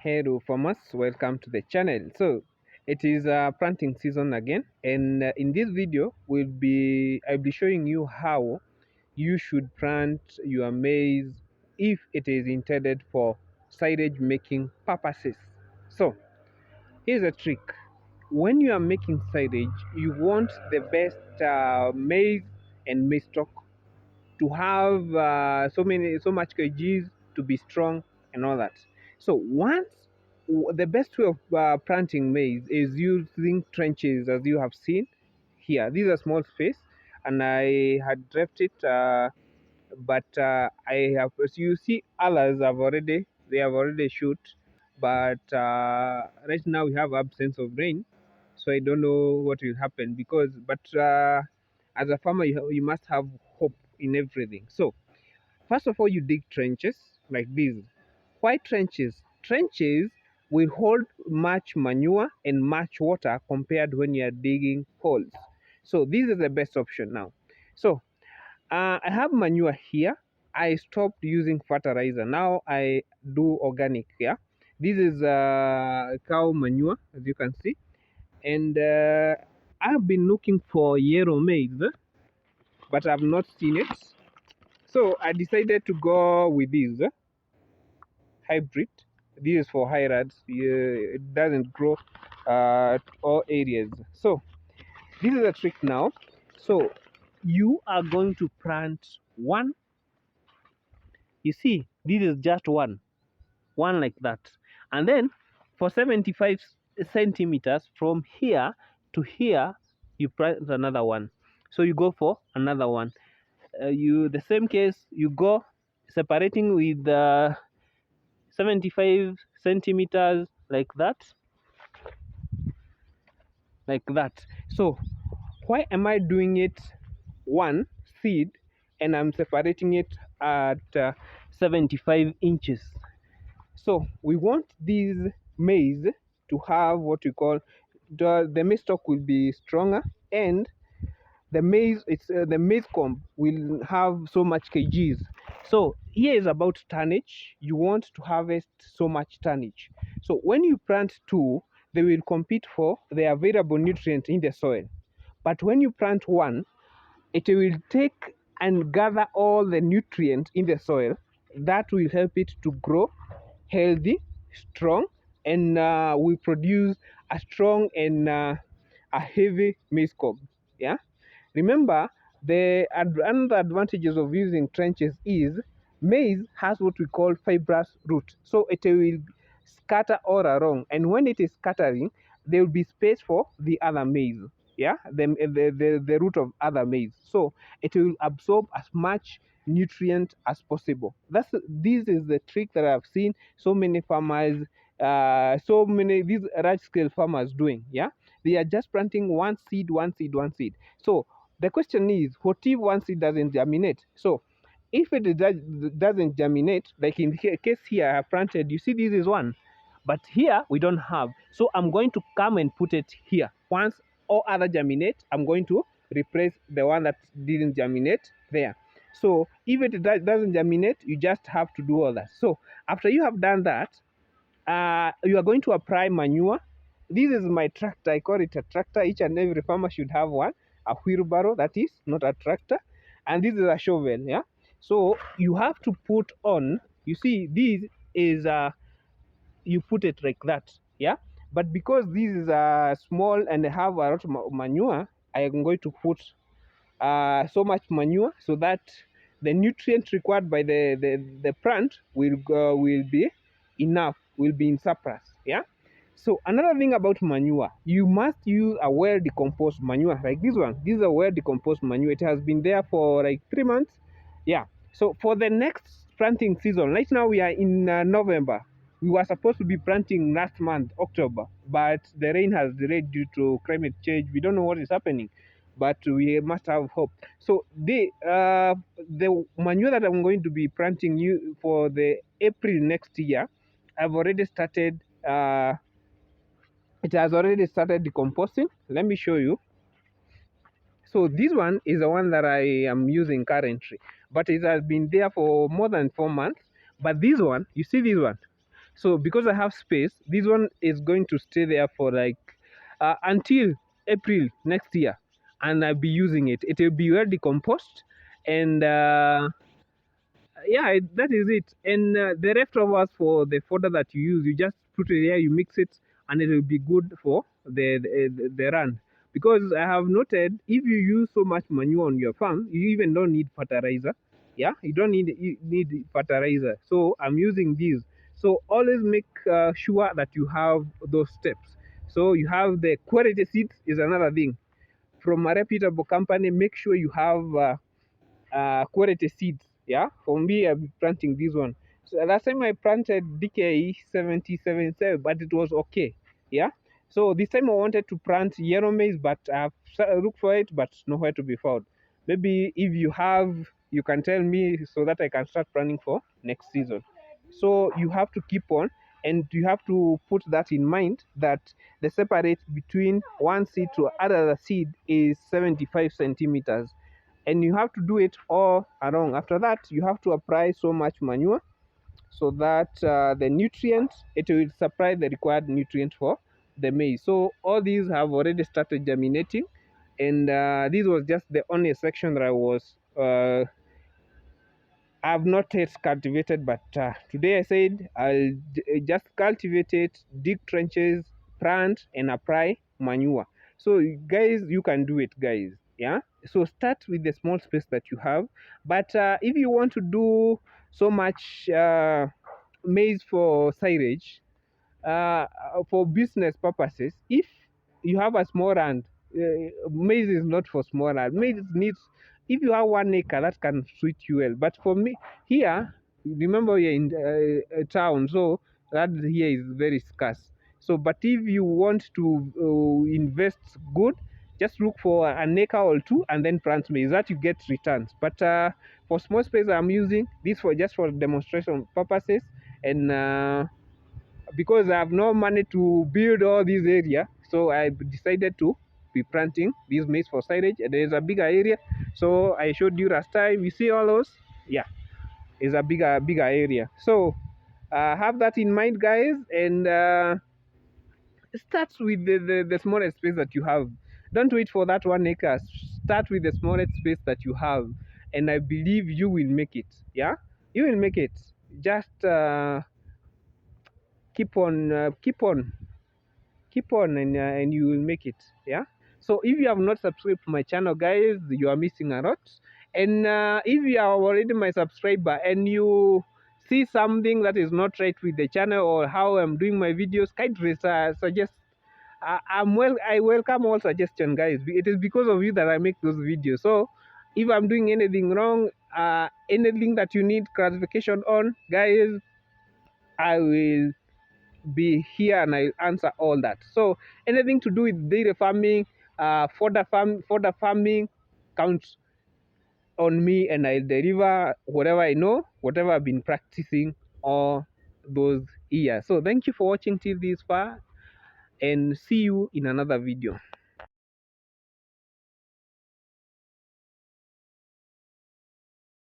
Hello farmers, welcome to the channel. So it is planting season again, and in this video I'll be showing you how you should plant your maize if it is intended for silage making purposes. So here's a trick. When you are making silage, you want the best maize and maize stock to have so much kgs to be strong and all that. So the best way of planting maize is using trenches, as you have seen here. These are small space, and I had draped it, but I have, as you see, others have already shoot, but right now we have absence of rain, so I don't know what will happen because, but as a farmer, you must have hope in everything. So first of all, you dig trenches like this. Why trenches? Trenches will hold much manure and much water compared when you are digging holes. So this is the best option now. So I have manure here. I stopped using fertilizer. Now I do organic. Yeah, this is cow manure, as you can see, and I've been looking for yellow maize, but I've not seen it. So I decided to go with this hybrid. This is for hybrids. It doesn't grow at all areas. So this is a trick now. So you are going to plant one. You see, this is just one like that, and then for 75 centimeters from here to here, you plant another one. So you go for another one. You the same case, you go separating with 75 centimeters like that. So why am I doing it one seed and I'm separating it at 75 inches? So we want these maize to have what we call the maize stalk will be stronger, and the maize comb will have so much kgs. So here is about tonnage. You want to harvest so much tonnage. So when you plant two, they will compete for the available nutrient in the soil. But when you plant one, it will take and gather all the nutrients in the soil that will help it to grow healthy, strong, and will produce a strong and a heavy maize cob. Yeah. Remember, another advantages of using trenches is maize has what we call fibrous root, so it will scatter all around, and when it is scattering, there will be space for the other maize. Yeah, the root of other maize, so it will absorb as much nutrient as possible. This is the trick that I've seen so many farmers, so many these large scale farmers doing. Yeah, they are just planting one seed, one seed, one seed. So the question is, what if one seed doesn't germinate? So if doesn't germinate, like in the case here I have planted, you see this is one, but here we don't have. So I'm going to come and put it here. Once all other germinate, I'm going to replace the one that didn't germinate there. So if it doesn't germinate, you just have to do all that. So after you have done that, you are going to apply manure. This is my tractor. I call it a tractor. Each and every farmer should have one. A wheelbarrow, that is, not a tractor. And this is a shovel. Yeah. So you have to put on. You see, this is you put it like that. Yeah. But because this is small and they have a lot of manure, I am going to put so much manure so that the nutrients required by the plant will be enough, will be in surplus. Yeah. So another thing about manure, you must use a well decomposed manure like this one. This is a well decomposed manure. It has been there for like 3 months. Yeah. So for the next planting season, right now we are in November. We were supposed to be planting last month, October, but the rain has delayed due to climate change. We don't know what is happening, but we must have hope. So the manure that I'm going to be planting you for the April next year, I've already started. It has already started decomposing. Let me show you. So this one is the one that I am using currently, but it has been there for more than 4 months. But this one, you see this one. So because I have space, this one is going to stay there for like until April next year, and I'll be using it. It will be well decomposed, and yeah, that is it. And the leftovers for the fodder that you use, you just put it there, you mix it, and it will be good for the run. Because I have noted, if you use so much manure on your farm, you even don't need fertilizer. Yeah, you don't need fertilizer. So I'm using these. So always make sure that you have those steps. So you have the quality seeds is another thing from a reputable company. Make sure you have quality seeds. Yeah, for me, I'll be planting this one. So last time I planted DKE 7077, but it was okay. Yeah. So this time I wanted to plant yellow maize, but I've looked for it, but nowhere to be found. Maybe if you have, you can tell me so that I can start planning for next season. So you have to keep on, and you have to put that in mind that the separate between one seed to other seed is 75 centimeters, and you have to do it all along. After that, you have to apply so much manure so that the nutrients, it will supply the required nutrient for the maize. So all these have already started germinating, and this was just the only section that I've not yet cultivated, but today I said I'll just cultivate it, dig trenches, plant, and apply manure. So guys, you can do it, guys. Yeah. So start with the small space that you have, but if you want to do so much maize for silage, for business purposes, if you have a small land, maize is not for small land. Maize needs, if you have 1 acre, that can suit you well. But for me here, remember we're in a town, so that here is very scarce. So, but if you want to invest good, just look for an acre or two and then plant maize. That you get returns. But for small space, I'm using this for just for demonstration purposes, and because I have no money to build all this area, so I decided to be planting these maize for silage. And there is a bigger area, so I showed you last time. You see all those? Yeah, it's a bigger area. So have that in mind, guys, and start with the smallest space that you have. Don't wait for that 1 acre. Start with the smallest space that you have, and I believe you will make it. Yeah, you will make it. Just keep on and you will make it. Yeah. So if you have not subscribed to my channel, guys, you are missing a lot. And if you are already my subscriber and you see something that is not right with the channel or how I'm doing my videos, kindly suggest. I welcome all suggestion, guys. It is because of you that I make those videos. So if I'm doing anything wrong, anything that you need clarification on, guys, I will be here and I'll answer all that. So anything to do with dairy farming, fodder farming, count on me, and I'll deliver whatever I know, whatever I've been practicing all those years. So thank you for watching till this far, and see you in another video.